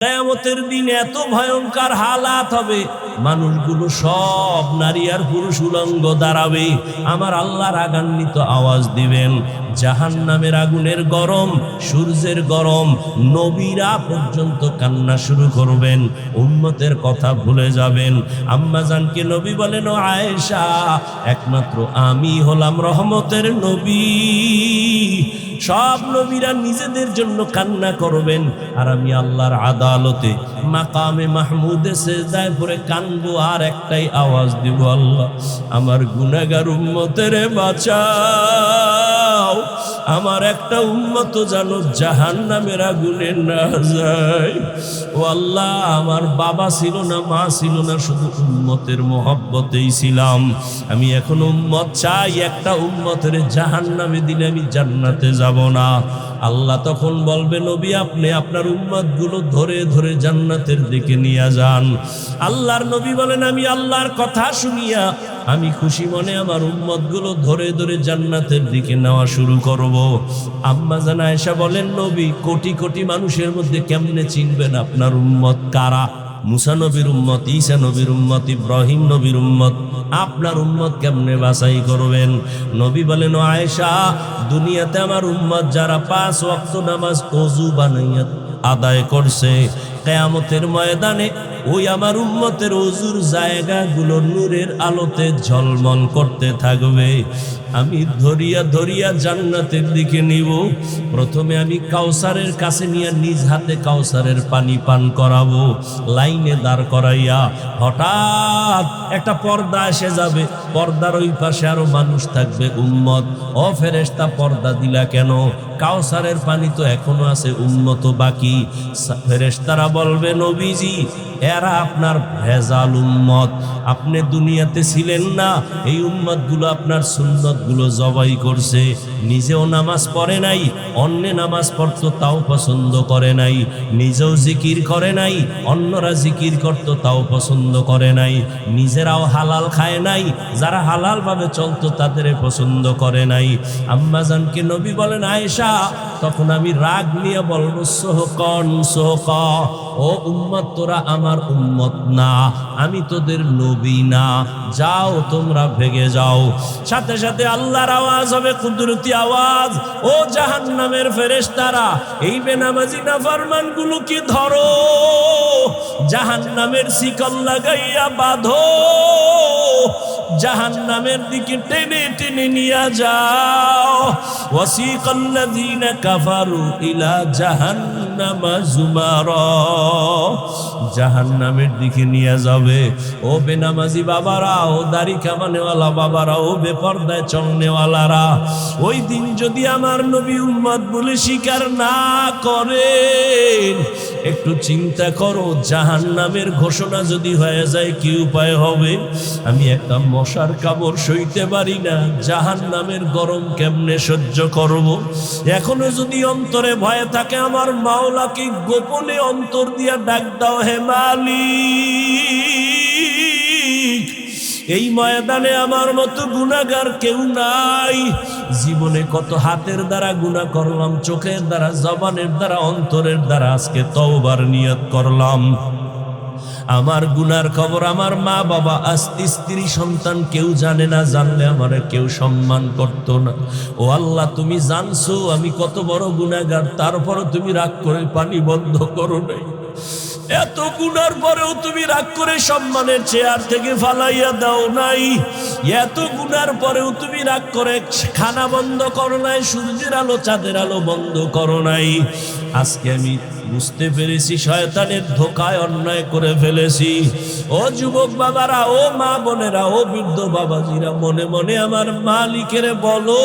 কিয়ামতের দিন এত ভয়ঙ্কর হালাত হবে, মানুষগুলো সব নারী আর পুরুষ উলঙ্গ দাঁড়াবে, আমার আল্লাহ রাগান্বিত আওয়াজ দিবেন। জাহান্নামের আগুনের গরম, সূর্যের গরম, নবীরা পর্যন্ত কান্না শুরু করবেন, উম্মতের কথা ভুলে যাবেন। আম্মা জানকে নবী বলেন, ও আয়েশা, একমাত্র আমি হলাম রহমতের নবী। সব নবীরা নিজেদের জন্য কান্না করবেন, আর আমি আল্লাহর আদালতে মাকামে মাহমুদে সেজদায় পড়ে কানবো, আর একটাই আওয়াজ দিব, আল্লাহ আমার গুনাহগার উম্মতের বাঁচাও, আমার একটা উম্মত যেন জাহান্নামের আগুনে না যায়। ও আল্লাহ, আমার বাবা ছিল না, মা ছিল না, শুধু উম্মতের মহব্বতেই ছিলাম, আমি এখন উম্মত চাই, একটা উম্মতের জাহান্নামে দিলে আমি জান্নাতে যাব না। আল্লাহ তখন বলবে, নবী আপনি আপনার উম্মতগুলো ধরে ধরে জান্নাতের দিকে নিয়ে যান। আল্লাহর নবী বলেন, আমি আল্লাহর কথা শুনিয়া আমি খুশি মনে আমার উম্মতগুলো ধরে ধরে জান্নাতের দিকে নেওয়া শুরু করব। আম্মা জান আয়েশা বলেন, নবী কোটি কোটি মানুষের মধ্যে কেমনে চিনবেন আপনার উম্মত কারা? মুসা নবীর উম্মত, ঈসা নবীর উম্মত, ইব্রাহিম নবীর উম্মত, আপনার উম্মত কেমনে বাছাই করবেন? নবী বলেন, ও আয়েশা, দুনিয়াতে আমার উম্মত যারা 5 ওয়াক্ত নামাজ ওযু বানাইয়া আদায় করছে, কিয়ামতের ময়দানে ওই আমার উম্মতের ওযুর জায়গাগুলো নূরের আলোতে ঝলমল করতে থাকবে। আমি ধরিয়া ধরিয়া জান্নাতের দিকে নিব। প্রথমে আমি কাউসারের কাছে নিয়ে নিজ হাতে কাউসারের পানি পান করাবো, লাইনে দাঁড় করাইয়া। হঠাৎ একটা পর্দা এসে যাবে, পর্দার ওই পাশে আরো মানুষ থাকবে, উম্মত। ও ফেরেশতা, পর্দা দিলা কেন? কাউসারের পানি তো এখনো আছে, উম্মত বাকি। ফেরেশতারা বলবে, নবীজি এরা আপনার ভেজাল উম্মত, আপনি দুনিয়াতে ছিলেন না, এই উম্মতগুলো আপনার সুন্নতগুলো জবাই করছে, নিজেও নামাজ পড়ে নাই, অন্য নামাজ পড়তো তাও পছন্দ করে নাই, নিজেও জিকির করে নাই, অন্যরা জিকির করতো তাও পছন্দ করে নাই, নিজেরাও হালাল খায় নাই, যারা হালাল ভাবে চলতো তাদের পছন্দ করে নাই। আম্মা জানকে নবী বলেন, আয়েশা, তখন আমি রাগ নিয়ে বলবো, সোহকন সোহক, ও উম্মত তোরা আমার উম্মত না, আমি তোদের নবী না, যাও তোমরা ভেগে যাও। সাথে সাথে আল্লাহর আওয়াজ হবে, কুদরতি আওয়াজ, ও জাহান্নামের ফেরেশতারা, এই বেনামাজি নাফরমানগুলো কি ধরো, জাহান্নামের শিকল লাগাইয়া বাঁধো, জাহান্নামের দিকে টেনে টেনে নিয়ে যাও। ওয়াসিকাল্লাযীনা কাফারু ইলা জাহান্নামা যুমারা, জাহান্নামের দিকে নিয়ে যাবে। ও বেনামাজি বাবারা, ও দাড়ি কামানেওয়ালা বাবারা, ও বেপরদায় চলনেওয়ালারা, ওই দিন যদি আমার নবী উম্মত বলে স্বীকার না করেন, একটু চিন্তা করো, জাহান্নামের ঘোষণা যদি হয়ে যায় কি উপায় হবে? আমি একটা মশার কামড় সইতে পারি না, জাহান্নামের গরম কেমনে সহ্য করব? এখনো যদি অন্তরে ভয় থাকে, আমার মাওলাকে গোপনে অন্তর দিয়া ডাক দাও, হে মালিক, এই ময়দানে আমার মতো গুনাহগার কেউ নাই। জীবনে কত হাতের দ্বারা গুনাহ করলাম, চোখের দ্বারা, জবানের দ্বারা, অন্তরের দ্বারা, আজকে তওবার নিয়ত করলাম। আমার গুনার খবর আমার মা বাবা, স্ত্রী সন্তান কেউ জানে না, জানলে আমার কেউ সম্মান করত না। ও আল্লাহ, তুমি জানছো আমি কত বড় গুনাহগার, তারপরও তুমি রাগ করে পানি বন্ধ করো নাই। এত গুনার পরেও তুমি রাগ করে সম্মানের চেয়ার থেকে ফালাইয়া দাও নাই। এত গুনার পরেও তুমি রাগ করে খানা বন্ধ করো নাই, সূর্যের আলো চাঁদের আলো বন্ধ করো নাই। আজকে আমি বুঝতে পেরেছি শয়তানের ধোকায় অন্যায় করে ফেলেছি। ও যুবক বাবারা, ও মা বোনেরা, ও বৃদ্ধ বাবাজিরা, মনে মনে আমার মালিকের বলো,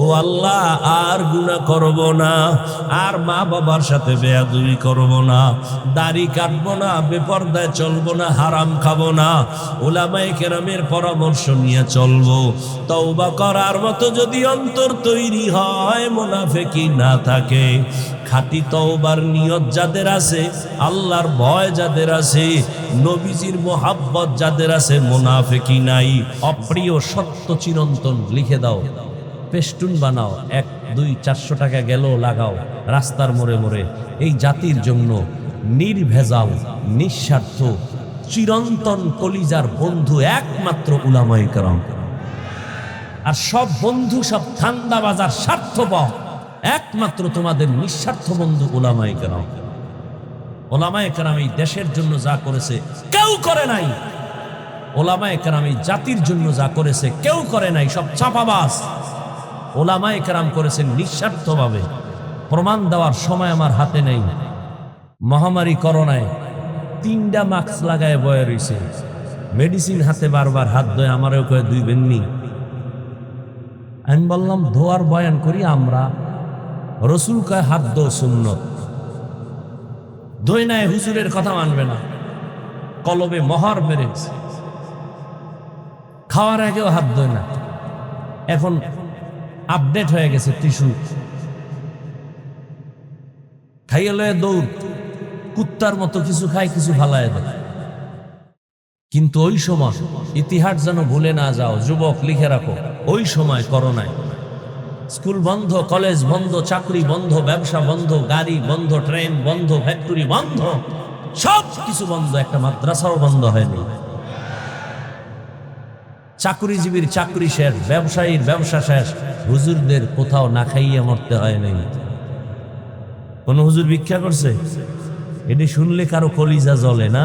ও আল্লাহ, আর গুনাহ করব না, আর মা বাবার সাথে বেয়াদবি করব না, দাড়ি কাটবো না, বেপরদায় চলবো না, হারাম খাবো না, উলামায়ে কেরামের পরামর্শ নিয়ে চলবো। তওবা করার মতো যদি অন্তর তৈরি হয়, মুনাফিকি না থাকে, খাঁটি তওবার নিয়ত যাদের আছে, আল্লাহর ভয় যাদের আছে, নবীজির মোহাব্বত যাদের আছে, মুনাফিকি নাই। অপ্রিয় সত্য চিরন্তন লিখে দাও, পেস্টুন বানাও, 1-2-400 টাকা গেল লাগাও রাস্তার মোড়ে মোড়ে। এই জাতির জন্য নির্ভেজাল, নিঃস্বার্থ, চিরন্তন কলিজার বন্ধু একমাত্র উলামায়ে কেরাম। আর সব বন্ধু সব ধান্দাবাজার স্বার্থপর, একমাত্র তোমাদের নিঃস্বার্থ বন্ধু উলামায়ে কেরাম। উলামায়ে কেরাম এই দেশের জন্য যা করেছে কেউ করে নাই। উলামায়ে কেরাম এই জাতির জন্য যা করেছে কেউ করে নাই, সব চাপাবাজ। উলামায়ে কেরাম করেছেন নিঃস্বার্থভাবে। প্রমাণ দেওয়ার সময় আমার হাতে নেই। মহামারী করোনায় 3টা মাস্ক লাগায় বয়ে রয়েছে, মেডিসিন হাতে বারবার হাত ধোয়, আমারও কয়ে ধুইবেননি। আমি বললাম ধোয়ার বয়ান করি আমরা, রসুল কয় হাত ধো সুন্নত। ধোয় নাই, হুজুরের কথা মানবে না, কলবে মহর মেরেছে। খাওয়ার আগেও হাত ধোয় না। এখন আপডেট হয়ে গেছে, টিস্যু খাইয়ে লয়ে দৌড়, কুত্তার মতো কিছু খায় কিছু ফালায় দেয়। কিন্তু ওই সময় ইতিহাস যেন ভুলে না যাও, যুবক লিখে রাখো, ওই সময় করোনায় স্কুল বন্ধ, কলেজ বন্ধ, চাকরি বন্ধ, ব্যবসা বন্ধ, গাড়ি বন্ধ, ট্রেন বন্ধ, ফ্যাক্টরি বন্ধ, সব কিছু বন্ধ, একটা মাদ্রাসাও বন্ধ হয়নি। চাকরিজীবীর চাকরি শেষ, ব্যবসায়ীর ব্যবসা শেষ, হুজুরদের কোথাও না খাইয়ে মরতে হয় নাই। কোন হুজুর ভিক্ষা করছে? এটি শুনলে কারো কলিজা জ্বলে না?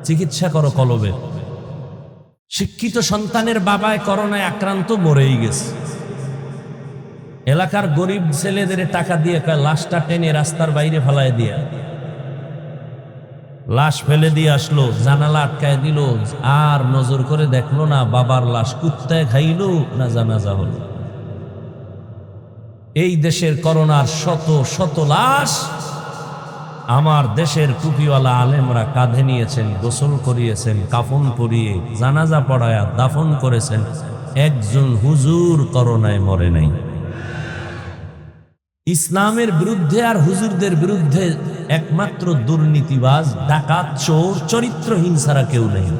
চিকিৎসা করো কলবে। শিক্ষিত সন্তানের বাবায় করোনায় আক্রান্ত, মরেই গেছে। এলাকার গরিব ছেলেদের টাকা দিয়ে লাশটা টেনে রাস্তার বাইরে ফেলায় দিয়া, লাশ ফেলে দিয়ে আসলো, জানালা আটকায় দিল, আর নজর করে দেখলো না বাবার লাশ কুত্তায় খাইলো না জানাজা হলো। এই দেশের করোনার শত শত লাশ আমার দেশের টুপিওয়ালা আলেমরা কাঁধে নিয়েছেন, গোসল করিয়েছেন, কাফন পরিয়ে জানাজা পড়ায়া দাফন করেছেন। একজন হুজুর করোনায় মরে নাই। ইসলামের বিরুদ্ধে আর হুজুরদের বিরুদ্ধে একমাত্র দুর্নীতিবাজ, ডাকাত, চোর, চরিত্রহীন ছাড়া কেউ নেই।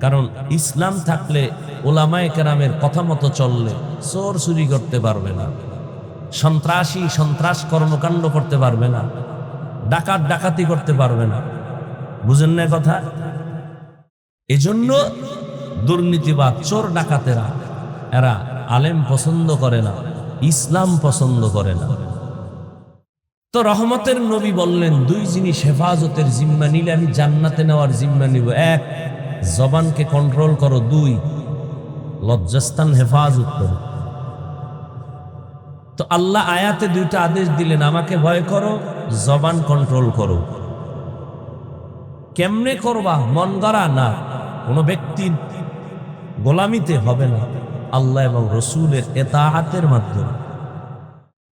কারণ ইসলাম থাকলে উলামায়ে কেরামের কথা মতো চললে চোর চুরি করতে পারবে না, সন্ত্রাসী সন্ত্রাস কর্মকাণ্ড করতে পারবে না, ডাকাত ডাকাতি করতে পারবে না। বুঝেন না কথা? এজন্য দুর্নীতিবাদ, চোর, ডাকাতেরা এরা আলেম পছন্দ করে না, ইসলাম পছন্দ করে না। তো রহমতের নবী বললেন, 2 জিনিস হেফাজতের জিম্মা নিলে আমি জান্নাতে নেওয়ার জিম্মা নিব। 1, জবানকে কন্ট্রোল করো। 2, লজ্জাস্থান হেফাজত করো। তো আল্লাহ আয়াতে 2টা আদেশ দিলেন, আমাকে ভয় করো, জবান কন্ট্রোল করো। কেমনে করবা? মন গড়া না, কোনো ব্যক্তির গোলামিতে হবে না, আল্লাহ এবং রসুলের ইতাআতের মাধ্যমে।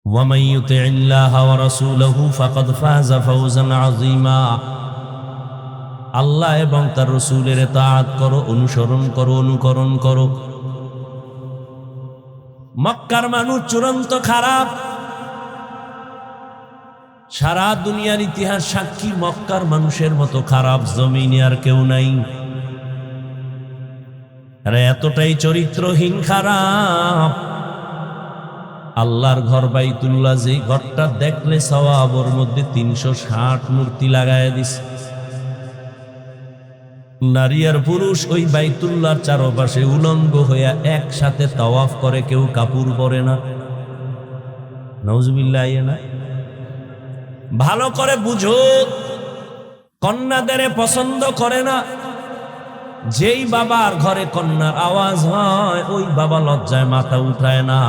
ওয়ামান ইউতিইল্লাহা ওয়া রাসূলাহু ফাকাদ ফাযা ফাওজান আযীমা। আল্লাহ এবং তার রসুলের ইতাআত করো, অনুসরণ করো, অনুকরণ করো। মক্কার মানুষ চূড়ান্ত খারাপ। সারা দুনিয়ার ইতিহাস সাক্ষী, মক্কার মানুষের মতো খারাপ জমিনে আর কেউ নাই। আরে এতটাই চরিত্রহীন খারাপ, আল্লাহর ঘর বাইতুল্লাহ, যে ঘরটা দেখলে সওয়াবর মধ্যে 360 মূর্তি লাগায় দিছে। নারী আর পুরুষ ওই বাইতুল্লাহর চারপাশে উলঙ্গ হইয়া একসাথে তাওয়াফ করে, কেউ কাপড় পরে না। নাউজুবিল্লাহ। না, ভালো করে বুঝো, কন্যাদের পছন্দ করে না। যেই বাবার ঘরে কন্যার আওয়াজ হয়, ওই বাবা লজ্জায় মাথা উঠায় না।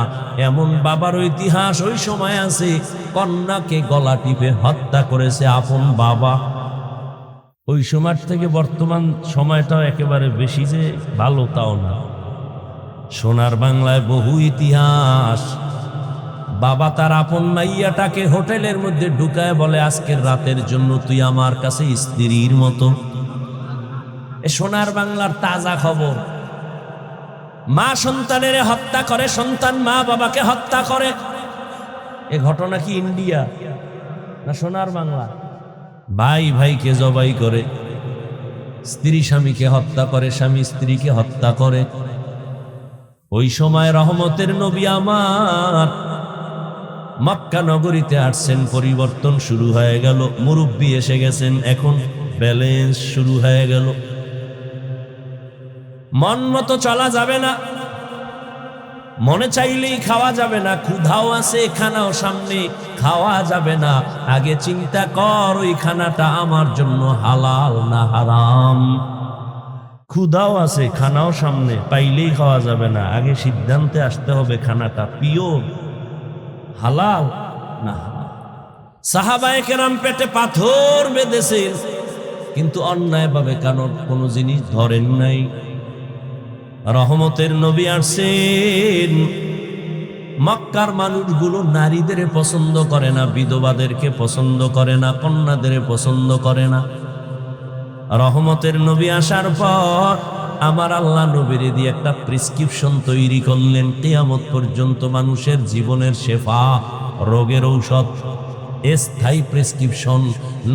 এমন বাবার ইতিহাস ওই সময় আছে, কন্যাকে গলা টিপে হত্যা করেছে আপন বাবা। ওই সময় থেকে বর্তমান সময়টাও একেবারে বেশি যে ভালো তাও না। সোনার বাংলায় বহু ইতিহাস। বাবা তার আপন মাইয়াটাকে হোটেলের মধ্যে ঢুকায় বলে, আজকের রাতের জন্য তুই আমার কাছে স্ত্রীর মতো। এ সোনার বাংলার তাজা খবর। মা সন্তানের হত্যা করে, সন্তান মা বাবাকে হত্যা করে। এ ঘটনা কি ইন্ডিয়া না সোনার বাংলা? ভাই ভাইকে জবাই করে, স্ত্রী স্বামীকে হত্যা করে, স্বামী স্ত্রীকে হত্যা করে। ওই সময় রহমতের নবী আমার মক্কা নগরীতে আসছেন, পরিবর্তন শুরু হয়ে গেল, মুরব্বী এসে গেছেন, এখন ব্যালেন্স শুরু হয়ে গেল। মন মতো চলা যাবে না, মনে চাইলেই খাওয়া যাবে না, ক্ষুধাও আছে, খানাও সামনে, খাওয়া যাবে না। আগে চিন্তা কর ওই খানাটা আমার জন্য হালাল না হারাম। ক্ষুধাও আছে, খানাও সামনে, পাইলেই খাওয়া যাবে না, আগে সিদ্ধান্তে আসতে হবে খানাটা পিওর হালাল না হারাম। সাহাবায়ে কেরাম পেটে পাথর বেঁধেছেন, কিন্তু অন্যায়ভাবে কোনো জিনিস ধরেন নাই। রহমতের নবী আসছেন, মক্কার মানুষগুলো নারীদের পছন্দ করে না, বিধবাদেরকে পছন্দ করে না, কন্যাদের পছন্দ করে না। রহমতের নবী আসার পর আমার আল্লাহ নবীর দিয়ে একটা প্রেসক্রিপশন তৈরি করলেন, কিয়ামত পর্যন্ত মানুষের জীবনের শেফা, রোগের ঔষধ, স্থায়ী প্রেসক্রিপশন।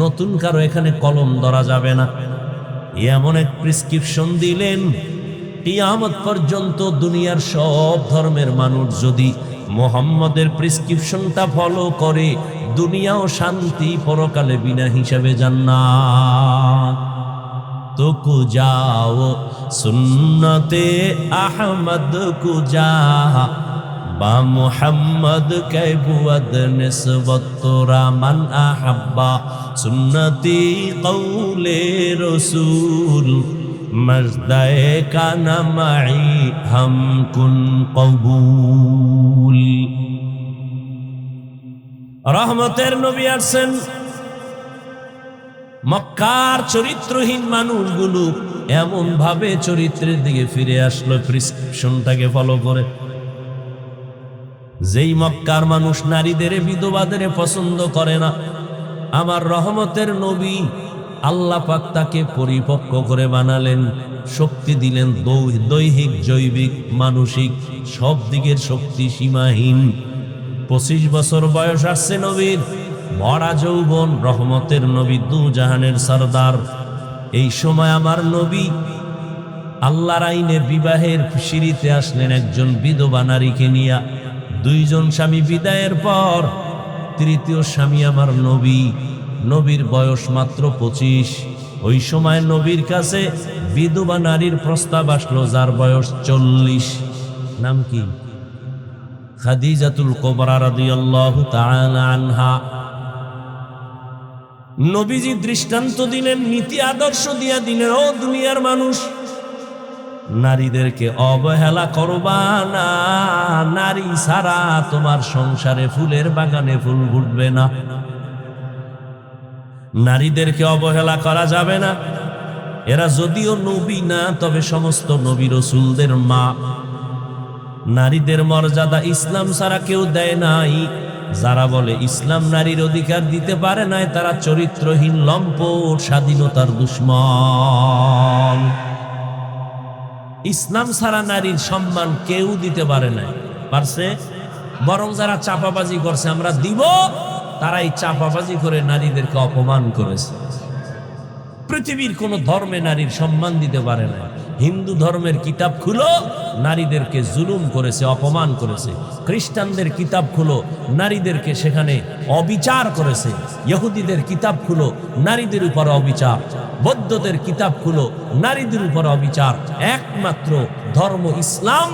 নতুন কারো এখানে কলম ধরা যাবে না, এমন এক প্রেসক্রিপশন দিলেন, কিয়ামত পর্যন্ত দুনিয়ার সব ধর্মের মানুষ যদি মুহাম্মদের প্রেসক্রিপশনটা ফলো করে, দুনিয়াও শান্তি, পরকালে বিনা হিসাবে জান্নাত। তো কুজা ও সুন্নতে আহমদ কুজা বা মুহাম্মদ কে বুয়াদ নিসবত তোরা মান আহাব্বা সুন্নতি কওলে রসুল মজদায়ে কানা মাই হাম কুন কবুল। রহমতের নবী আসছেন, মক্কার চরিত্রহীন মানুষগুলো এমন ভাবে চরিত্রের দিকে ফিরে আসলো প্রেসক্রিপশনটাকে ফলো করে। যেই মক্কার মানুষ নারীদের, বিধবাদের পছন্দ করে না, আমার রহমতের নবী আল্লাহ পাক তাকে পরিপক্ক করে বানালেন, শক্তি দিলেন, দৈহিক, জৈবিক, মানসিক, সব দিকের শক্তি সীমাহীন। 25 বছর বয়স আসছে নবীর, ভরা যৌবন, রহমতের নবী, দু জাহানের সরদার। এই সময় আমার নবী আল্লাহর আইনে বিবাহের সিঁড়িতে আসলেন একজন বিধবা নারীকে নিয়া। 2 জন স্বামী বিদায়ের পর তৃতীয় স্বামী আমার নবী, নবীর বয়স মাত্র 25। ওই সময় নবীর কাছে বিধবা নারীর প্রস্তাব আসলো যার বয়স 40। নাম কি? খাদিজাতুল কুবরা রাদিয়াল্লাহু তাআলা আনহা। নবীজি দৃষ্টান্ত দিলেন, নীতি আদর্শ দিয়া দিলেন, ও দুনিয়ার মানুষ, নারীদেরকে অবহেলা করবা না, নারী ছাড়া তোমার সংসারে ফুলের বাগানে ফুল ফুটবে না। নারীদেরকে অবহেলা করা যাবে না। এরা যদিও নবী না, তবে সমস্ত নবী রাসূলদের মা। নারীদের মর্যাদা ইসলাম ছাড়া কেউ দেয় নাই। যারা বলে ইসলাম নারীর অধিকার দিতে পারে নাই, তারা চরিত্রহীন, লম্পট, স্বাধীনতার দুশ্মন। ইসলাম ছাড়া নারীর সম্মান কেউ দিতে পারে নাই, পারছে? বরং যারা চাপাবাজি করছে আমরা দিব, তারাই চাপাবাজি করে নারীদেরকে অপমান করেছে। পৃথিবীর কোন ধর্মে নারীর সম্মান দিতে পারে না। হিন্দু ধর্মের কিতাব খুলো, নারীদেরকে জুলুম করেছে, অপমান করেছে। খ্রিস্টানদের কিতাব খুলো, নারীদেরকে সেখানে অবিচার করেছে। ইহুদিদের কিতাব খুলো, নারীদের উপর অবিচার। বৌদ্ধদের কিতাব খুলো, নারীদের উপর অবিচার। একমাত্র ধর্ম ইসলাম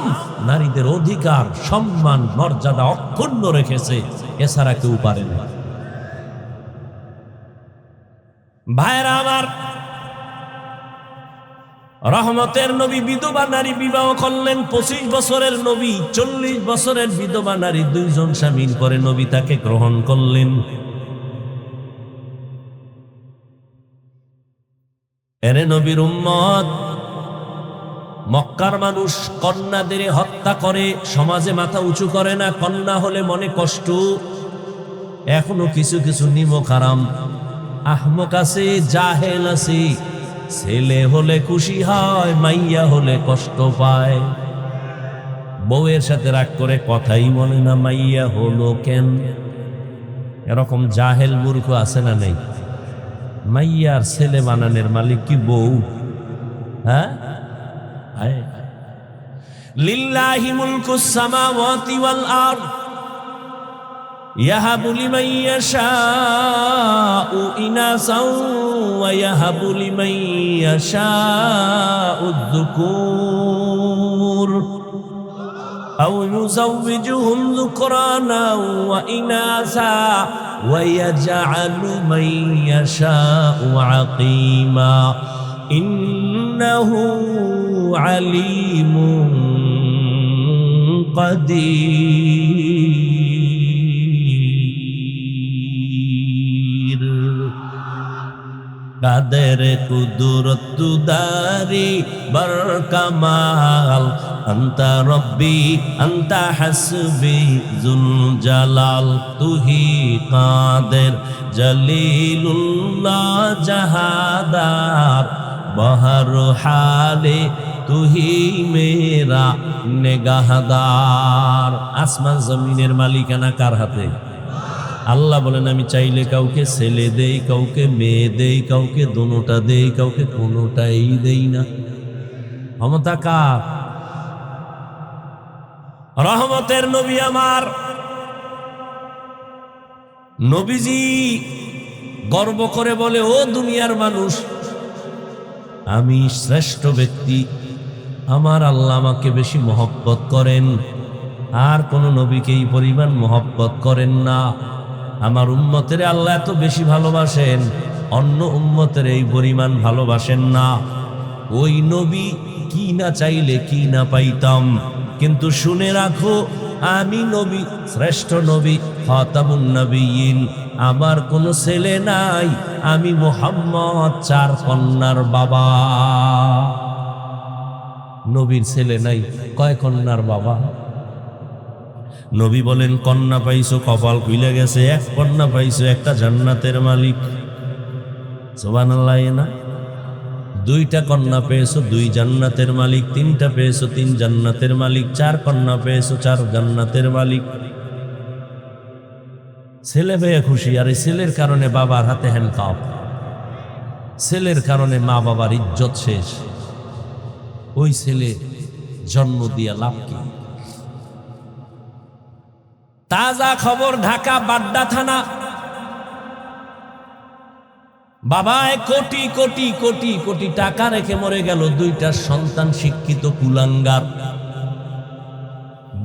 নারীদের অধিকার, সম্মান, মর্যাদা অক্ষুণ্ণ রেখেছে, এছাড়া কেউ পারে না। ভাইরা আমার, রহমতের নবী বিধবা নারী বিবাহ করলেন। 25 বছরের নবী 40 বছরের বিধবা নারী, 2 জন স্বামীর পরে নবী তাকে গ্রহণ করলেন। এরে নবীর উম্মত, মক্কার মানুষ কন্যাদের হত্যা করে, সমাজে মাথা উঁচু করে না। কন্যা হলে মনে কষ্ট। এখনো কিছু কিছু নিমক হারাম আহমক আছে, জাহেল আছে। ছেলে হলে খুশি হয়, মাইয়া হলে কষ্ট পায়। বউয়ের সাথে রাগ করে কথাই বলে না, মাইয়া হলো কেন। এরকম জাহেল মূর্খ আছে না নেই? মাইয়ার ছেলে বানানোর মালিক কি বউ? হ্যাঁ, লিল্লাহি মুলকুস সামাওয়াতি ওয়াল আরদ ইয়াহাবু লিমান ইয়াশাউ ইনাসাও ওয়া ইয়াহাবু লিমান ইয়াশাউ যুকুর আও ইউযাওবিজুহুম যুকরানা ওয়া ইনাসা ওয়া ইয়াজআলু মান ইয়াশাউ আকিমা ইন্নাহু আলিমুন কাদির। কাদের কুদরত দারি বরকামাল আন্তা রব্বি আন্তা হাসবি জুল জালাল তুহি কাদের জলিলুল্লাহ জাহাদার বহর হালে তুহি মেরা নেগাহদার। আসমান জমিনের মালিকানা কার হাতে? আল্লাহ বলেন আমি চাইলে কাউকে ছেলে দেই, কাউকে মেয়ে দেই, কাউকে দোনোটা দেই, কাউকে কোনোটাই দেই না। ক্ষমতা কার? রহমতের নবী আমার নবীজি গর্ব করে বলে, ও দুনিয়ার মানুষ, আমি শ্রেষ্ঠ ব্যক্তি, আমার আল্লাহ আমাকে বেশি মহব্বত করেন, আর কোন নবীকে এই পরিমাণ মহব্বত করেন না। আমার উম্মতের আল্লাহ এত বেশি ভালোবাসেন, অন্য উম্মতের এই পরিমাণ ভালোবাসেন না। ওই নবী কি না চাইলে কি না পাইতাম, কিন্তু শুনে রাখো আমি নবী, শ্রেষ্ঠ নবী, খাতামুন নবিয়্যিন, আমার কোনো ছেলে নাই, আমি মুহাম্মদ 4 কন্যার বাবা। নবীর ছেলে নাই, কয় কন্যার বাবা? নবী বলেন কন্যা পাইছো কপাল খুলে গেছে, 1 কন্যা পাইছো, একটা জান্নাতের মালিক। সুবহানাল্লাহ না? 2টা কন্যা পেয়েছো, 2 জান্নাতের মালিক। 3টা পেয়েছো, 3 জান্নাতের মালিক। 4 কন্যা পেয়েছো, 4 জান্নাতের মালিক। ছেলে পেয়ে খুশি, আর এই ছেলের কারণে বাবার হাতে হ্যান্ডকাপ, ছেলের কারণে মা বাবার ইজ্জত শেষ। ওই ছেলে জন্ম দিয়া লাভ কি? তাজা খবর, ঢাকা বাড্ডা থানা, বাবায় কোটি কোটি কোটি কোটি টাকা রেখে মরে গেল, 2টা সন্তান শিক্ষিত কুলাঙ্গার।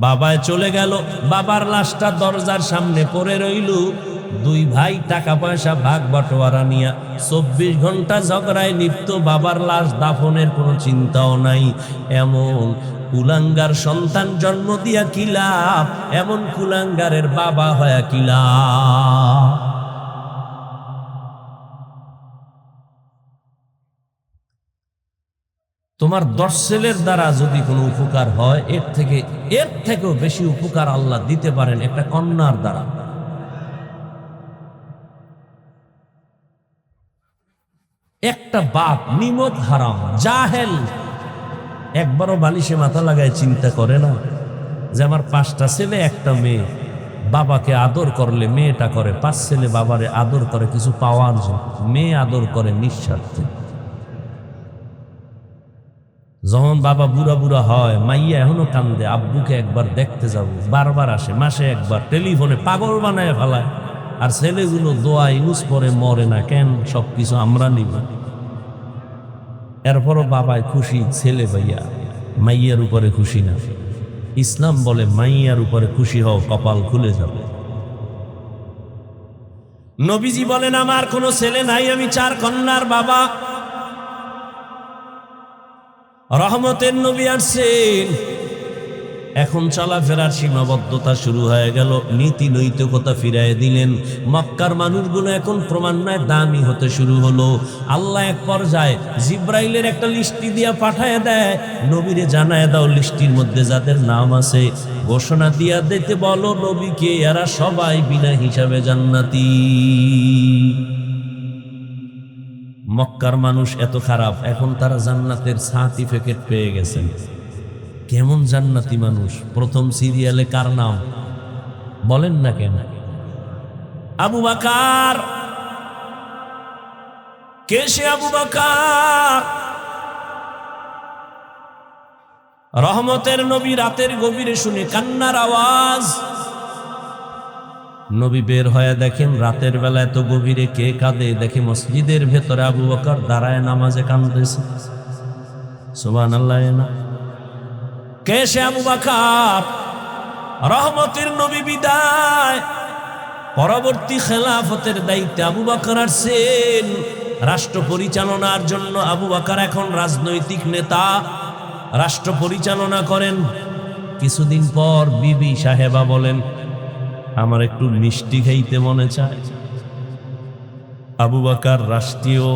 বাবায় চলে গেল, বাবার লাশটা দরজার সামনে পড়ে রইল। 2 ভাই টাকা পয়সা ভাগ বাটোয়ারা নিয়া 24 ঘন্টা ঝগড়ায় লিপ্ত, বাবার লাশ দাফনের কোনো চিন্তাও নাই। এমন কুলাঙ্গার সন্তান জন্ম দিয়া কি লাভ, এমন কুলাঙ্গারের বাবা হয়া কি লাভ? তোমার 10 ছেলের দ্বারা যদি কোনো উপকার হয়, এর থেকেও বেশি উপকার আল্লাহ দিতে পারেন একটা কন্যার দ্বারা। একটা বাপ নিমক হারাম, জাহেল, একবারও বালিশে মাথা লাগায় চিন্তা করে না যে আমার 5টা ছেলে, একটা মেয়ে, বাবাকে আদর করলে মেয়েটা করে, 5 ছেলে বাবারে আদর করে কিছু পাওয়ার জন্য, মেয়ে আদর করে নিঃস্বার্থে। যখন বাবা বুড়া বুড়া হয়, মাইয়া এখনো কান্দে, আব্বুকে একবার দেখতে যাব, বারবার আসে, মাসে একবার, টেলিফোনে পাগল বানায় ফেলায়। আর ছেলেগুলো দোয়া ইউজ করে মরে না কেন? সবকিছু আমরা নিব। এরপরও বাবায় খুশি, ছেলে ভাইয়া, মাইয়ার উপরে খুশি না। ইসলাম বলে মাইয়ার উপরে খুশি হও, কপাল খুলে যাবে। নবীজি বলেন আমার কোনো ছেলে নাই, আমি 4 কন্যার বাবা। রহমতের নবী আসছেন, এখন চলাফেরার সীমাবদ্ধতা শুরু হয়ে গেল, নীতি নৈতিকতা ফিরায় দিলেন। মক্কার মানুষগুলো এখন ক্রমান্বয়ে দামি হতে শুরু হলো। আল্লাহ এক পর্যায়ে জিব্রাইলের একটা লিস্টি দিয়া পাঠায় দেয়, নবীরে জানায় দাও লিস্টির মধ্যে যাদের নাম আছে ঘোষণা দিয়া দিতে বলো নবীকে, এরা সবাই বিনা হিসাবে জান্নাতি। মক্কার মানুষ এত খারাপ, এখন তারা জান্নাতের সার্টিফিকেট পেয়ে গেছেন। কেমন জান্নাতি মানুষ? প্রথম সিরিয়ালে কার নাম বলেন না কেন? আবু বকর। কে সে আবু বকর? রহমতের নবী রাতের গভীরে শুনে কান্নার আওয়াজ। নবী বের হয়ে দেখেন রাতের বেলা এত গভীরে কে কাঁদে। দেখে মসজিদের ভেতরে আবু বকর দাঁড়ায় নামাজে কাঁদতেছে। সুবহানাল্লাহ। না কে সে? আবু বকর। রহমতের নবী বিদায়, পরবর্তী খেলাফতের দায়িত্বে আবু বকর আসছেন। রাষ্ট্র পরিচালনার জন্য আবু বকর এখন রাজনৈতিক নেতা, রাষ্ট্র পরিচালনা করেন। কিছুদিন পর বিবি সাহেবা বলেন, আমার একটু মিষ্টি খাইতে মনে চায়। আবু বকর রাষ্ট্রীয়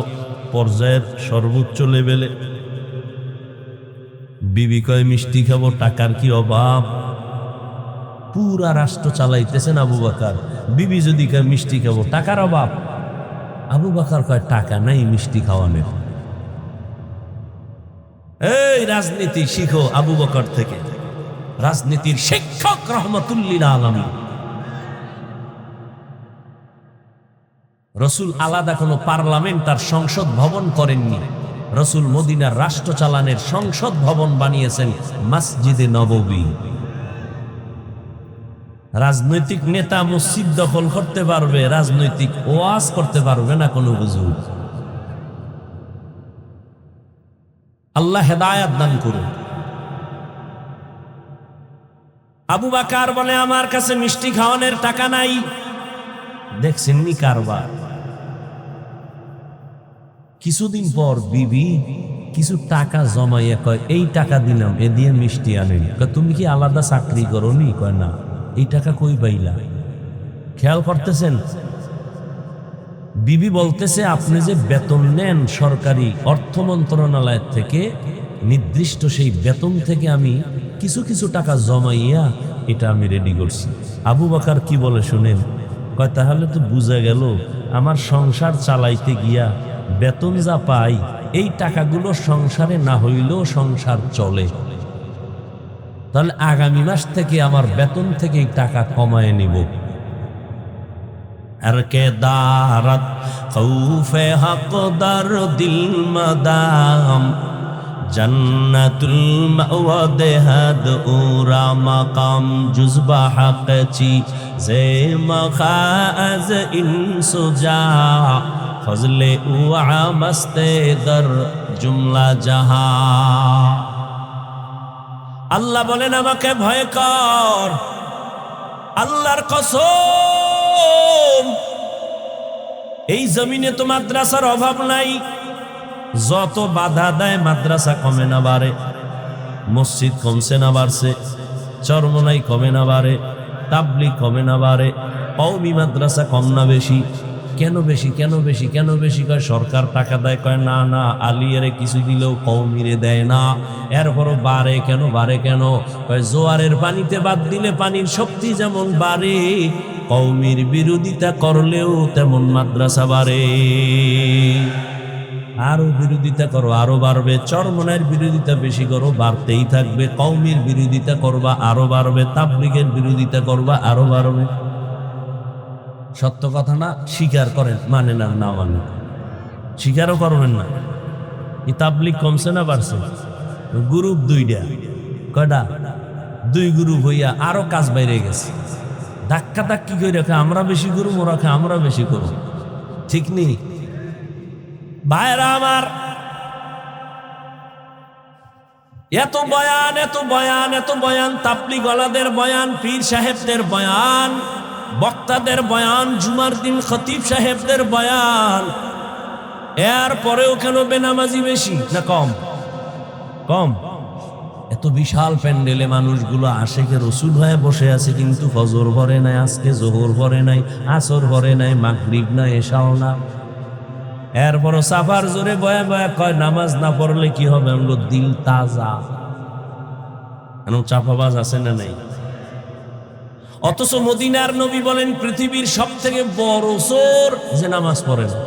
পর্যায়ের সর্বোচ্চ লেভেলে। বিবি কয় মিষ্টি খাবো, টাকার কি অভাব? পুরা রাষ্ট্র চালাইতেছেন আবু বকর। বিবি যদি কয় মিষ্টি খাবো, টাকার অভাব। আবু বকর কয় টাকা নাই মিষ্টি খাওয়ানোর। এই রাজনীতি শিখো আবু বকর থেকে, রাজনীতির শিক্ষক রহমতুল্লিল আলামিন। রসুল আলাদা কোনো পার্লামেন্ট আর সংসদ ভবন করেননি। রসুল মদিনার রাষ্ট্র চালানের সংসদ ভবন বানিয়েছেন মসজিদে নববী। রাজনৈতিক নেতা মসজিদ দখল করতে পারবে, রাজনৈতিক ওয়াজ করতে পারবে না কোনো হুজুর। আল্লাহ হেদায়াত দান করুন। আবু বকর বলে, আমার কাছে মিষ্টি খাওয়ানোর টাকা নাই। দেখছেন নি কারবার। কিছুদিন পর বিবি কিছু টাকা জমাইয়া কয়, এই টাকা দিলাম, এ দিয়ে মিষ্টি আনেন। তুমি কি আলাদা চাকরি করো নি? কয় না। এই টাকা কই পাইলা? খেয়াল করতেছেন? বিবি বলতেছে, আপনি যে বেতন নেন সরকারি অর্থ মন্ত্রণালয় থেকে, নির্দিষ্ট সেই বেতন থেকে আমি কিছু কিছু টাকা জমাইয়া এটা আমি রেডি করছি। আবু বকর কি বলে শুনেন? কয় তাহলে তো বুঝা গেল আমার সংসার চালাইতে গিয়া বেতন যা পাই এই টাকাগুলো সংসারে না হইলেও সংসার চলে। তাহলে আগামী মাস থেকে আমার বেতন থেকে এই টাকা কমায় নিব। আর কে দারাত খৌফে হকদার দিল মাদাম জান্নাতুল মাওয়াদ হাদ উরা মাকাম জুজবা হাকচি জে মখাজ ইনসুজা ফজলে উআ মস্তে দর জুমলা জাহা। আল্লাহ বলেন, আমাকে ভয় কর। আল্লাহর কসম, এই জমিনে তো মাদ্রাসার অভাব নাই। যত বাধা দেয় মাদ্রাসা কমে না বাড়ে, মসজিদ কমছে না বাড়ছে, চরমনাই কমে না বাড়ে, তাবলিগ কমে না বাড়ে, কওমি মাদ্রাসা কম না বেশি। কেন বেশি? কেন বেশি? কেন বেশি? কয় সরকার টাকা দেয়। কয় না না, আলিয়ারে কিছু দিলেও কওমিরে দেয় না। এরপরও বাড়ে কেন? বাড়ে কেন? কয় জোয়ারের পানিতে বাদ দিলে পানির শক্তি যেমন বাড়ে, কওমির বিরোধিতা করলেও তেমন মাদ্রাসা বাড়ে। আরো বিরোধিতা করো, আরো বাড়বে। চরমনের বিরোধিতা বেশি করো, বাড়তেই থাকবে। কওমির বিরোধিতা করবা, আরো বাড়বে। তাবলিগের বিরোধিতা করবা, আরো বাড়বে। সত্য কথা না? স্বীকার করেন, মানে না, না মানে স্বীকারও করবেন না। এই তাবলিগ কমছে না বাড়ছে? গ্রুপ দুইটা, কয়টা? দুই গ্রুপ হইয়া আরো কাজ বাইরে গেছে। ধাক্কা ধাক্কি করে রাখে, আমরা বেশি করু, ওরা খা আমরা বেশি করু। ঠিক নেই ভাইরা আমার? এত বয়ান, এত বয়ান, এত বয়ান, তাবলিগওয়ালাদের বয়ান, পীর সাহেবদের বয়ান, বক্তাদের বয়ান, জুমার দিন খতিব সাহেবদের বয়ান, এর পরেও কেন বেনামাজি বেশি না কম? কম। এত বিশাল প্যান্ডেলে মানুষগুলো আশেকে রসুল হয়ে বসে আছে, কিন্তু ফজর ভরে নাই, আজকে জোহর ভরে নাই, আসর ভরে নাই, মাগরিব না, এশাও না। এরপরও সাফার জোরে বয়া বয়া কয় নামাজ না পড়লে কি হবে? আমগো দিল তাজা। কেন চাপাবাজ আছে না নাই? অথচ মদিনার নবী বলেন, পৃথিবীর সব থেকে বড় চোর যে নামাজ পড়ে না।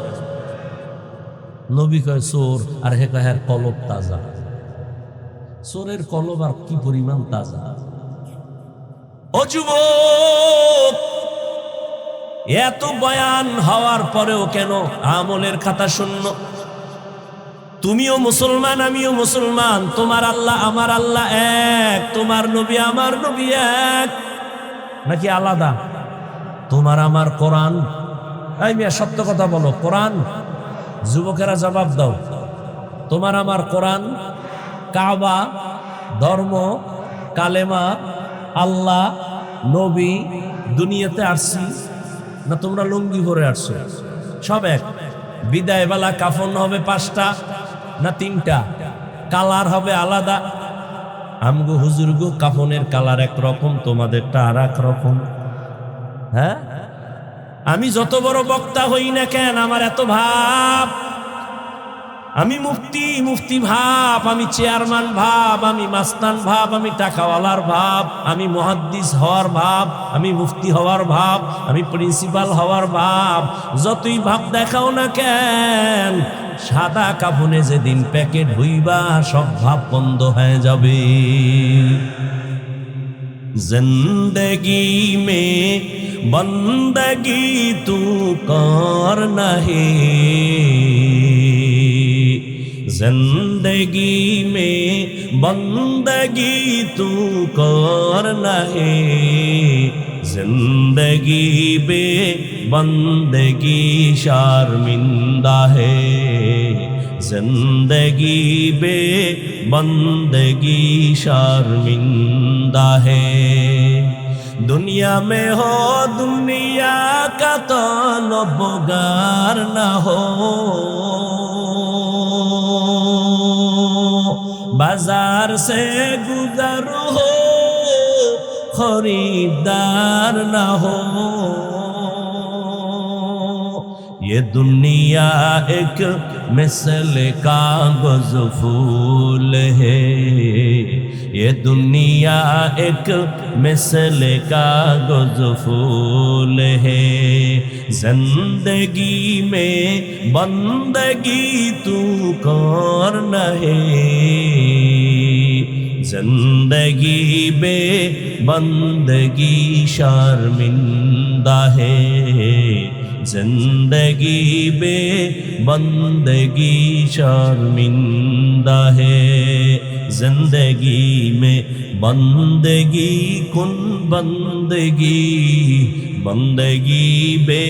নবী কয় চোর, আর হে কয় হ্যাঁ কলব তাজা। চোরের কলব আর কি পরিমাণ তাজা! ও যুবক, এত বয়ান হওয়ার পরেও কেন আমলের খাতা শূন্য? তুমিও মুসলমান, আমিও মুসলমান, তোমার আল্লাহ আমার আল্লাহ এক, তোমার নবী আমার নবী এক, নাকি আলাদা? তোমার আমার কোরআন, এই মিয়া সত্য কথা বলো, কোরআন? যুবকেরা জবাব দাও। তোমার আমার কোরআন, কাবা, ধর্ম, কালেমা, আল্লাহ, নবী, দুনিয়াতে আসছি না তোমরা লুঙ্গি পরে আসছো? সব এক। বিদায় বেলা কাফন হবে 5টা না 3টা? কালার হবে আলাদা। আমগো হুজুরগো কাফনের কালার একরকম, তোমাদেরটা আর এক রকম। হ্যাঁ, আমি যত বড় বক্তা হই না কেন, আমার এত ভাব, আমি মুফতি ভাব, আমি চেয়ারম্যান ভাব, আমি মাস্তান ভাব, আমি টাকাওয়ালার ভাব, আমি মুহাদ্দিস হওয়ার ভাব, আমি মুফতি হওয়ার ভাব, আমি প্রিন্সিপাল হওয়ার ভাব, যতই ভাব দেখাও না কেন, সাদা কাফনে যেদিন প্যাকেট হইবা সব ভাব বন্ধ হয়ে যাবে। जिंदगी में बंदगी तू करना है, जिंदगी में बंदगी तू करना है, जिंदगी बे बंदगी शर्मिंदा है, जिंदगी बे बंदगी शर्मिंदा है। दुनिया में हो दुनिया का तलबगार न हो, बाजार से गुजर हो खरीदार न हो, ये दुनिया एक मिसल कागज फूल है, ये दुनिया एक मिसल कागज फूल है, जिंदगी में बंदगी तू करना है, जिंदगी बे बंदगी शर्मिंदा है, जिंदगी बे बंदगी शर्मिंदा है, जिंदगी में बंदगी कुन बंदगी, बंदगी बे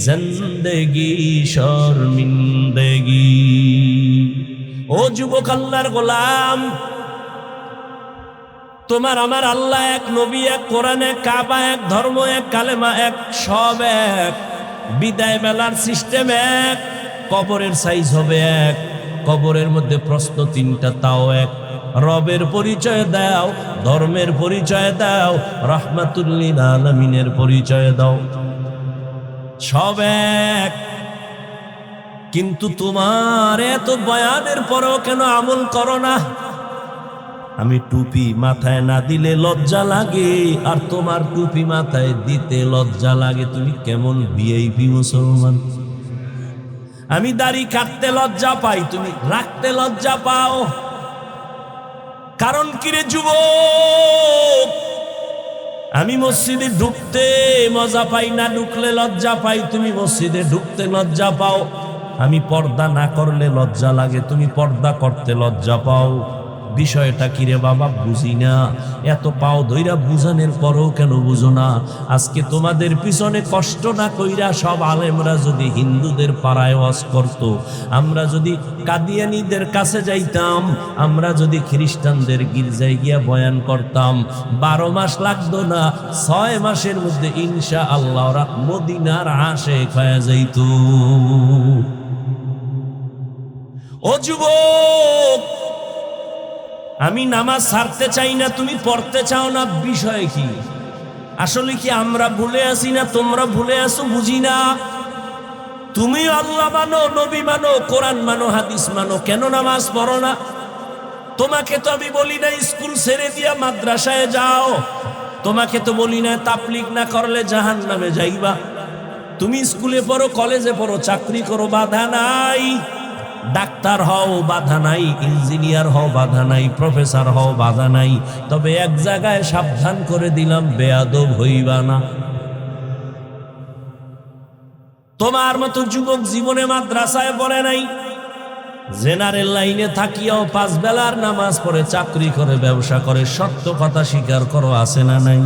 जिंदगी शर्मिंदगी। ओ যুবক আল্লাহর গোলাম, তোমার আমার আল্লাহ এক, নবী এক, কোরআন এক, কাবা এক, ধর্ম এক, কালেমা এক, সব এক। বিদায় বেলার সিস্টেম এক, কবরের সাইজ হবে এক, কবরের মধ্যে প্রশ্ন 3টা তাও এক। রবের পরিচয় দাও, ধর্মের পরিচয় দাও, রাহমাতুল লিল আলামিনের পরিচয় দাও, সব এক। কিন্তু তোমার এত বয়ানের পরেও কেন আমল করো না? আমি টুপি মাথায় না দিলে লজ্জা লাগে, আর তোমার টুপি মাথায় দিতে লজ্জা লাগে। তুমি কেমন ভিআইপি মুসলমান? আমি দাড়ি কাটতে লজ্জা পাই, তুমি রাখতে লজ্জা পাও। কারণ কি রে যুবক? আমি মসজিদে ঢুকতে মজা পাই না, ঢুকলে লজ্জা পাই, তুমি মসজিদে ঢুকতে লজ্জা পাও। আমি পর্দা না করলে লজ্জা লাগে, তুমি পর্দা করতে লজ্জা পাও। বিষয়টা কি রে বাবা? বুঝি না। এত পাও ধইরা বুঝানোর পরেও কেন বুঝো না? আজকে তোমাদের পিছনে কষ্ট না কইরা সব আলেমরা যদি হিন্দুদের পাড়ায় ওয়াজ করতো, আমরা যদি কাদিয়ানীদের কাছে যাইতাম, আমরা যদি খ্রিস্টানদের গির্জায় গিয়া বয়ান করতাম, 12 মাস লাগতো না, 6 মাসের মধ্যে ইনশাআল্লাহ ওরা মদিনার আশেক হয়ে যাইত। ও যুবক, আমি নামাজ ছাড়তে চাই না, তুমি পড়তে চাও না, বিষয় কি? আসলে কি আমরা ভুলে আছি না তোমরা ভুলে আছো? বুঝি না। তুমি আল্লাহ মানো, নবী মানো, কোরআন মানো, হাদিস মানো, কেন নামাজ পড়ো না? তোমাকে তো আমি বলি না স্কুল ছেড়ে দিয়া মাদ্রাসায় যাও, তোমাকে তো বলি না তাবলীগ না করলে জাহান্নামে যাইবা। তুমি স্কুলে পড়ো, কলেজে পড়ো, চাকরি করো, বাধা নাই। ডাক্তার হও, বাধা নাই। ইঞ্জিনিয়ার হও, বাধা নাই। প্রফেসর হও, বাধা নাই। তবে এক জায়গায় সাবধান করে দিলাম, বেয়াদব হইবা না। তোমার মতো যুবক জীবনে মাদ্রাসায় পড়ে নাই, জেনারেল লাইনে থাকিয়াও 5 বেলার নামাজ পড়ে, চাকরি করে, ব্যবসা করে, সত্য কথা স্বীকার করো, আছে না নাই?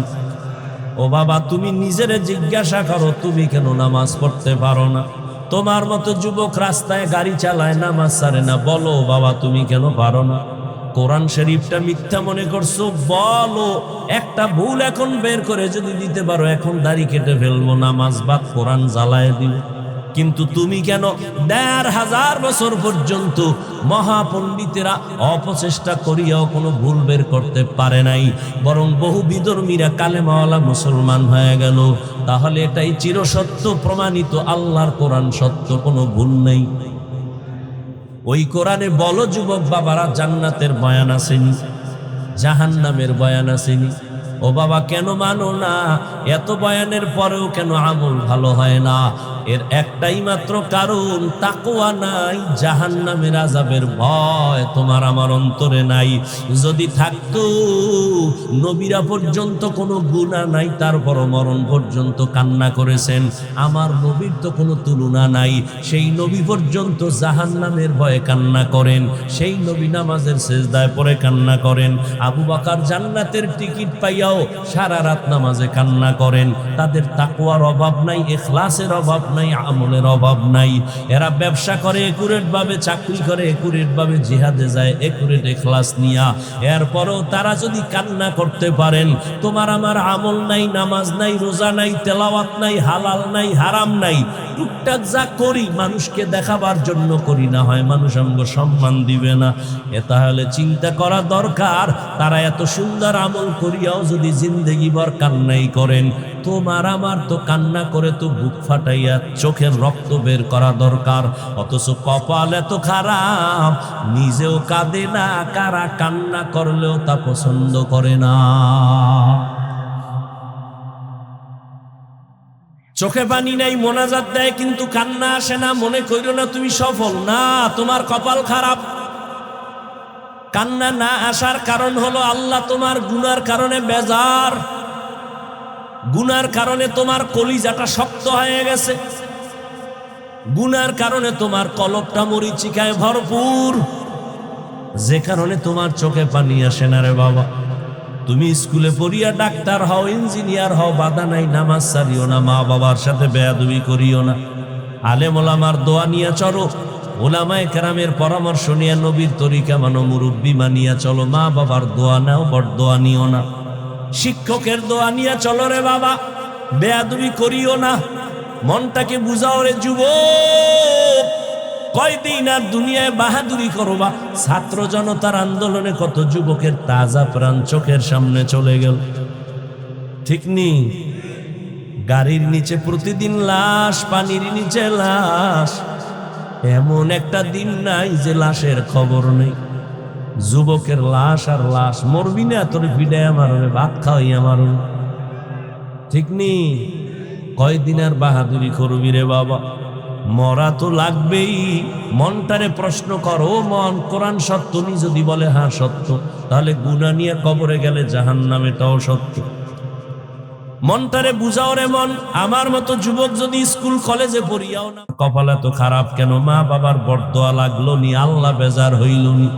ও বাবা, তুমি নিজেরে জিজ্ঞাসা করো, তুমি কেন নামাজ পড়তে পারো না? তোমার মতো যুবক রাস্তায় গাড়ি চালায়, নামাজ ছাড়ে না, বলো বাবা তুমি কেন পারো না? কোরআন শরীফটা মিথ্যা মনে করছো, বলো। একটা ভুল এখন বের করে যদি দিতে পারো, এখন দাড়ি কেটে ফেলবো, নামাজ বাদ, কোরআন জ্বালায় দিব। কিন্তু তুমি কেন 1500 বছর পর্যন্ত মহাপণ্ডিতেরা অপচেষ্টা করিয়াও কোনো ভুল বের করতে পারে নাই, বরং বহু বিধর্মীরা কালেমাওয়ালা মুসলমান হয়ে গেল? তাহলে এটাই চিরসত্য প্রমাণিত, আল্লাহর কোরআন সত্য, কোনো ভুল নেই। ওই কোরআনে বলো যুবক বাবারা, জান্নাতের বয়ান আসেনি, জাহান্নামের বয়ান আসেনি। ও বাবা, কেন মানো না? এত বয়ানের পরেও কেন আমল ভালো হয় না? এর একটাই মাত্র কারণ, তাকওয়া নাই, জাহান্নামের আযাবের ভয় তোমার আমার অন্তরে নাই। যদি থাকতো, নবীরা পর্যন্ত কোনো গুনাহ নাই, তারপরও মরণ পর্যন্ত কান্না করেছেন। আমার নবীর তো কোনো তুলনা নাই, সেই নবী পর্যন্ত জাহান্নামের ভয়ে কান্না করেন, সেই নবী নামাজের সিজদায় পড়ে কান্না করেন। আবু বকর জান্নাতের টিকিট পাইয়াও সারা রাত নামাজে কান্না করেন। তাদের তাকওয়ার অভাব নাই, ইখলাসের অভাব নাই, আমলের অভাব নাই। এরা ব্যবসা করে একুরেট ভাবে, চাকরি করে একুরেট ভাবে, জিহাদে যায় একুরেট ইখলাস নিয়া। এরপরও তারা যদি কান্না করতে পারেন, তোমার আমার আমল নাই, নামাজ নাই, রোজা নাই, তেলাওয়াত নাই, হালাল নাই, হারাম নাই, টুকটাক যা করি মানুষকে দেখাবার জন্য করি, না হয় মানুষ আমাকে সম্মান দিবে না। তাহলে চিন্তা করা দরকার, তারা এত সুন্দর আমল করিয়াও যদি জিন্দেগি ভর কান্নাই করেন, তোমার আমার তো কান্না করে তো বুক ফাটাইয়া চোখের রক্ত বের করা দরকার। অথচ কপাল এত খারাপ, নিজেও কাঁদে না, কারা কান্না করলেও তা পছন্দ করে না। চোখে পানি নাই, মোনাজাত দেয় কিন্তু কান্না আসে না, মনে কইরো না তুমি সফল, না, তোমার কপাল খারাপ। কান্না না আসার কারণ হলো আল্লাহ তোমার গুনার কারণে বেজার, গুনার কারণে তোমার কলিজাটা শক্ত হয়ে গেছে, গুনার কারণে তোমার কলবটা মরিচিকায় ভরপুর, যে কারণে তোমার চোখে পানি আসে না রে বাবা। তুমি স্কুলে পড়িয়া ডাক্তার হও, ইঞ্জিনিয়ার হও, বাধা নাই, নামাজ ছাড়িও না, মা বাবার সাথে বেয়াদবি করিও না, আলেম ওলামার দোয়া নিয়ে চলো, ওলামায়ে কেরামের পরামর্শ নিয়ে নবীর তরিকা মানো, মুরব্বী মানিয়া চলো, মা বাবার দোয়া নাও, বড় দোয়া নিও না, শিক্ষকের দোয়া নিয়ে চলো রে বাবা, বেয়াদবি করিও না, মনটাকে বুঝাও রে যুবক। কয়দিন আর দুনিয়ায় বাহাদুরি করবা? ছাত্র জনতার আন্দোলনে কত যুবকের তাজা প্রাণ চোখের সামনে চলে গেল, ঠিক নি? গাড়ির নিচে প্রতিদিন লাশ, পানির নিচে লাশ, এমন একটা দিন নাই যে লাশের খবর নেই। যুবকের লাশ আর লাশ, মরবি না তোর ভিড়ায় মারবে, ভাত খাওয়াইয়া মারবে, ঠিক নি? কয়দিন আর বাহাদুরি করবি রে বাবা? মরা তো লাগবেই। মনটারে প্রশ্ন করো, মন কোরআন সত্য নি? যদি বলে হ্যাঁ সত্য, তাহলে গুনাহ নিয়ে কবরে গেলে জাহান্নাম, এটাও সত্য। মনটারে বুঝাও রে মন। আমার মতো যুবক যদি স্কুল কলেজে পড়িয়াও না, কপাল এত খারাপ কেন? মা বাবার বরদোয়া লাগলো নি, আল্লাহ বেজার হইল নি?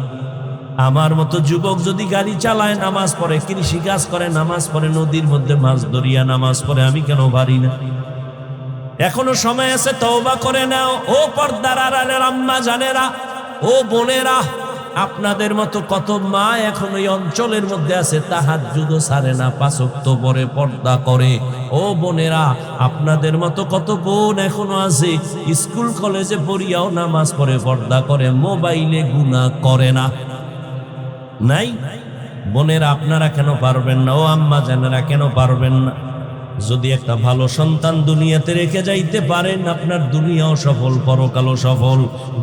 আমার মতো যুবক যদি গাড়ি চালায়, নামাজ পড়ে, কৃষি কাজ করে, নামাজ পড়ে, নদীর মধ্যে মাছ ধরিয়া নামাজ পড়ে, আমি কেন পারি না? এখনো সময় আছে, তওবা করে নাও। ও পর্দার আড়ালের আম্মা জানেরা, ও বোনেরা, আপনাদের মতো কত মা এখন ওই অঞ্চলের মধ্যে আছে, তাহাজ্জুদও ছাড়ে না, 5 ওয়াক্ত পরে পর্দা করে। ও বোনেরা, আপনাদের মতো কত বোন এখনো আছে, স্কুল কলেজে পড়িয়াও নামাজ পড়ে, পর্দা করে, মোবাইলে গুনাহ করে না। নাই বোনেরা, আপনারা কেন পারবেন না? ও আম্মা জানেরা, কেন পারবেন না? যদি একটা ভালো সন্তান দুনিয়াতে রেখে যাইতে পারেন, আপনার দুনিয়াও সফল, পরকালও সফল।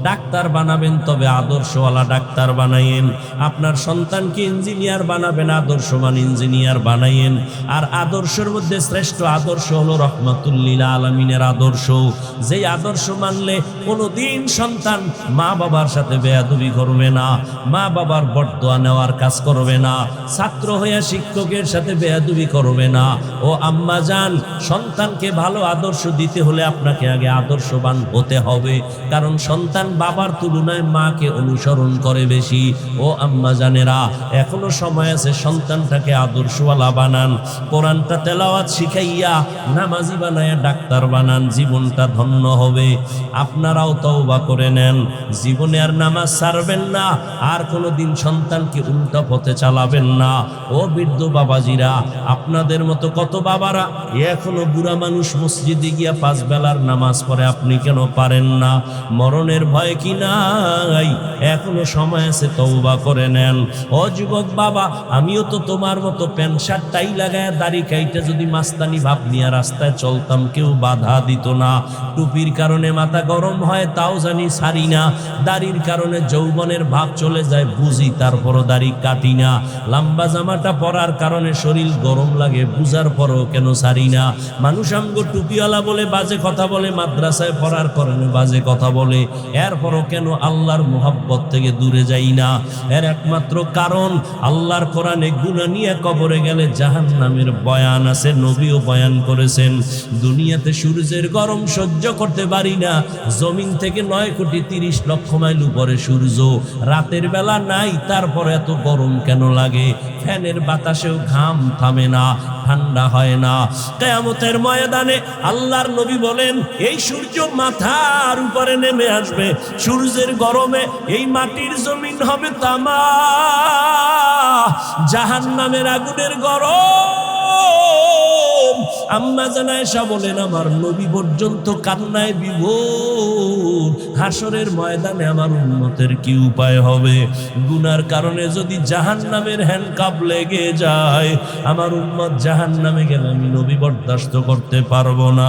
ডাক্তার বানাবেন, তবে আদর্শওয়ালা ডাক্তার বানাইয়েন। আপনার সন্তানকে ইঞ্জিনিয়ার বানাবেন, আদর্শবান ইঞ্জিনিয়ার বানাইয়েন। আর আদর্শের মধ্যে শ্রেষ্ঠ আদর্শ হলো রহমাতুল লিল আলামিনের আদর্শ। যেই আদর্শ মানলে কোনোদিন সন্তান মা বাবার সাথে বেয়াদবি করবে না, মা বাবার বরদোয়া নেওয়ার কাজ করবে না, ছাত্র হয়ে শিক্ষকের সাথে বেয়াদবি করবে না। ও আম্মা আম্মাজান, সন্তানকে ভালো আদর্শ দিতে হলে আপনাকে আগে আদর্শবান হতে হবে, কারণ সন্তান বাবার তুলনায় মাকে অনুসরণ করে বেশি। ও আম্মাজানেরা, এখনো সময় আছে, সন্তানটাকে আদর্শওয়ালা বানান, কোরআনটা তেলাওয়াত শিখাইয়া নামাজি বানায়া ডাক্তার বানান, জীবনটা ধন্য হবে। আপনারাও তওবা করে নেন, জীবনে আর নামাজ ছাড়বেন না, আর কোনোদিন সন্তানকে উল্টা পথে চালাবেন না। ও বৃদ্ধ বাবাজিরা, আপনাদের মতো কত বাবারা এখনো বুড়া মানুষ মসজিদে গিয়া 5 বেলার নামাজ পড়ে, আপনি কেন পারেন না? মরণের ভয় কি নাই? এখনো সময় আছে, তওবা করে নেন। ও যুবক বাবা, আমিও তো তোমার মতো প্যান্ট শার্ট টাই লাগায় দাড়ি কাইটা যদি মাস্তানি ভাব নিয়ে রাস্তায় চলতাম, কেউ বাধা দিত না। টুপির কারণে মাথা গরম হয়, তাও জানি ছাড়ি না। দাড়ির কারণে যৌবনের ভাব চলে যায়, বুঝি, তারপরও দাড়ি কাটি না। লম্বা জামাটা পরার কারণে শরীর গরম লাগে, বুঝার পরও কেন ছাড়ি না। মানুষ আমগো টুপিওয়ালা বলে বাজে কথা বলে, মাদ্রাসায় পড়ার কারণে বাজে কথা বলে, এরপরও কেন আল্লাহর মুহাব্বত থেকে দূরে যাই না? এর একমাত্র কারণ, আল্লাহর কোরআনে গুনাহ নিয়ে কবরে গেলে জাহান্নামের বয়ান আছে, নবীও বয়ান করেছেন। দুনিয়াতে সূর্যের গরম সহ্য করতে পারি না, জমিন থেকে 9,30,00,000 মাইল উপরে সূর্য, রাতের বেলা নাই, তারপর এত গরম কেন লাগে? ফ্যানের বাতাসেও ঘাম থামে না, ঠান্ডা হয় না। কিয়ামতের ময়দানে আল্লাহর নবী বলেন, এই সূর্য মাথার উপরে নেমে আসবে, সূর্যের গরমে এই মাটির জমিন হবে তামা, জাহান্নামের আগুনের গরম। আম্মা জান আয়েশা বলেন, আমার নবী পর্যন্ত কান্নায় বিভোর। হাসরের ময়দানে আমার উম্মতের কি উপায় হবে? গুনার কারণে যদি জাহান্নামের হ্যান্ডকাপ লেগে যায়, আমার উম্মত জাহান্নামে গেলে আমি নবী বরদাস্ত করতে পারবো না।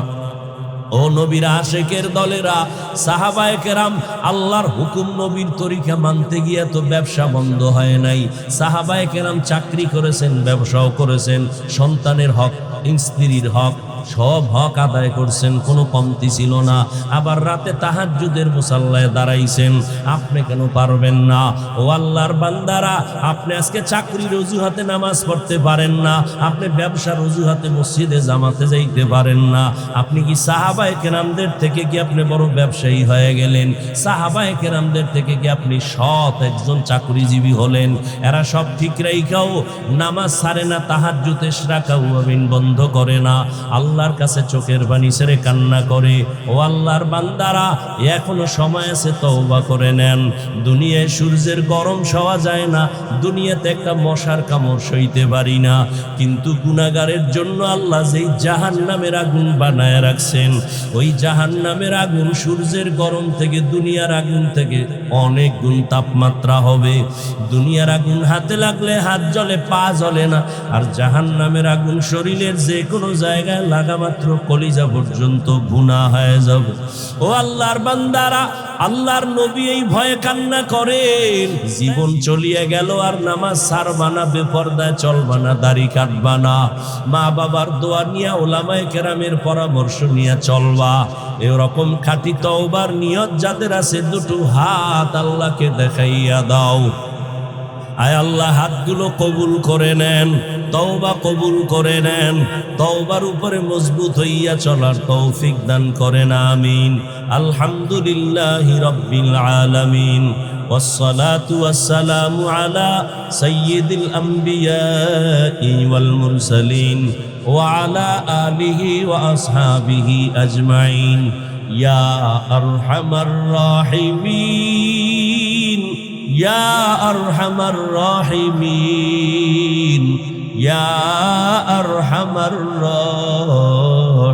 ও নবীর আশেকের দলেরা, সাহাবায়ে কেরাম, আল্লাহর হুকুম নবীর তরিকা মানতে গিয়ে তো ব্যবসা বন্ধ হয় নাই। সাহাবায়ে কেরাম চাকরি করেছেন, ব্যবসাও করেছেন, সন্তানের হক, স্ত্রীর হক, সব হক আদায় করছেন, কোনো কমতি ছিল না। আবার রাতে তাহাজ্জুদের মুসাল্লায় দাঁড়াইছেন, আপনি কেন পারবেন না? ও আল্লাহর বান্দারা, আপনি আজকে চাকরির অজুহাতে নামাজ পড়তে পারেন না, আপনি ব্যবসার অজুহাতে মসজিদে জামাতে যাইতে পারেন না। আপনি কি সাহাবায়ে কেরামদের থেকে কি আপনি বড় ব্যবসায়ী হয়ে গেলেন? সাহাবায়ে কেরামদের থেকে কি আপনি সৎ একজন চাকরিজীবী হলেন? এরা সব ঠিক রাইখাও নামাজ ছাড়ে না, তাহাজ্জুদ ইশরাক আওয়াবিন বন্ধ করে না, আল্লাহর কাছে চোখের পানি ছেড়ে কান্না করে। ও আল্লাহর বান্দারা, এখনো সময় আছে, তওবা করে নেন। দুনিয়ায় সূর্যের গরম সওয়া যায় না, দুনিয়াতে একটা মশার কামড় সইতে পারি না, কিন্তু গুনাহগারের জন্য আল্লাহ যেই জাহান্নামের আগুন বানায় রাখছেন, ওই জাহান্নামের আগুন সূর্যের গরম থেকে, দুনিয়ার আগুন থেকে অনেক গুণ তাপমাত্রা হবে। দুনিয়ার আগুন হাতে লাগলে হাত জ্বলে, পা জ্বলে না, আর জাহান্নামের আগুন শরীরের যে কোনো জায়গায় লাগা মাত্র কলিজা পর্যন্ত ভুনা হয়ে যাবে। ও আল্লাহর বান্দারা, আল্লাহর নবী এই ভয়ে কান্না করেন, জীবন চলিয়ে গেল আর নামাজ ছাড়বা না, বেপরদায় চলবা না, দাড়ি কাটবা না, মা বাবার দোয়া নিয়া, ওলামায়ে কেরামের পরামর্শ নিয়ে চলবা। এরকম খাঁটি তওবার নিয়ত যাদের আছে, দুটো হাত আল্লাহকে দেখাইয়া দাও। আয় আল্লাহ, হাতগুলো কবুল করে নেন, তওবা কবুল করে নেন, তওবার উপরে মজবুত হইয়া চলার তৌফিক দান করেন, আমিন। আলহামদুলিল্লাহি রাব্বিল আলামিন, والصلاة والسلام على سيد الأنبياء والمرسلين وعلى آله وأصحابه أجمعين يا أرحم الراحمين يا أرحم الراحمين يا أرحم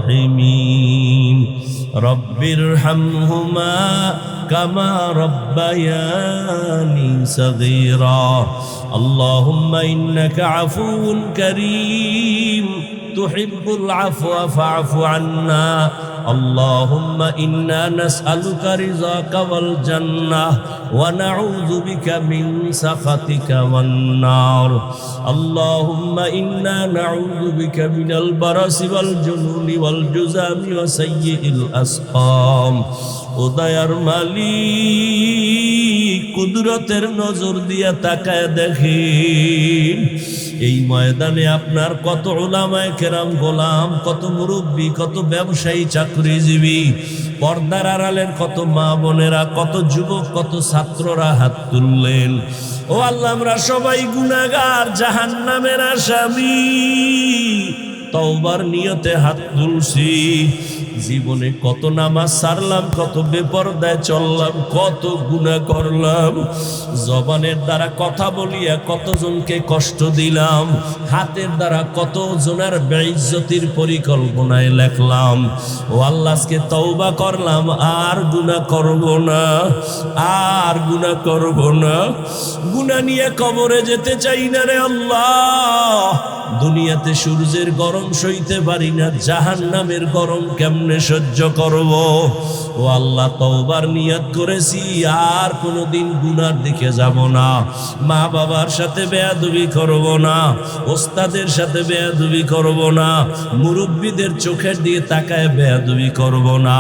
الراحمين رب ارحمهما كما ربياني صغيرا اللهم إنك عفو كريم تحب العفو فاعف عنا اللهم إنا نسألك رضاك والجنة ونعوذ بك من سخطك والنار اللهم إنا نعوذ بك من البرص والجنون والجذام وسيء الأسقام উদয়ার মালিক কুদরতের নজর দিয়া তাকায় দেখেন এই ময়দানে আপনার কত উলামায়ে কেরাম গোলাম, কত মুরব্বী, কত ব্যবসায়ী, চাকরিজীবী, পর্দার আড়ালের কত মা বোনেরা, কত যুবক, কত ছাত্ররা হাত তুললেন। ও আল্লাহ, আমরা সবাই গুনাহগার, জাহান্নামের আসামি। তওবার নিয়তে হাত তুলছি। জীবনে কত নামাজ ছাড়লাম, কত বেপরদায় চললাম, কত গুনাহ করলাম। জবানের দ্বারা কথা বলিয়া কতজনকে কষ্ট দিলাম, হাতের দ্বারা কত জনের বেইজ্জতির পরিকল্পনায় লেখলাম। ও আল্লাহ, আজকে তওবা করলাম, আর গুনাহ করব না, আর গুনাহ করব না। গুনাহ নিয়ে কবরে যেতে চাই না রে আল্লাহ। দুনিয়াতে সূর্যের গরম সইতে পারি না, জাহান্নামের গরম কেমনে সহ্য করব। ও আল্লাহ, তওবার নিয়ত করেছি, আর কোনোদিন গুনার দিকে যাব না। মা বাবার সাথে বেয়াদবি করব না, ওস্তাদের সাথে বেয়াদবি করব না, মুরব্বীদের চোখের দিকে তাকায় বেয়াদবি করব না।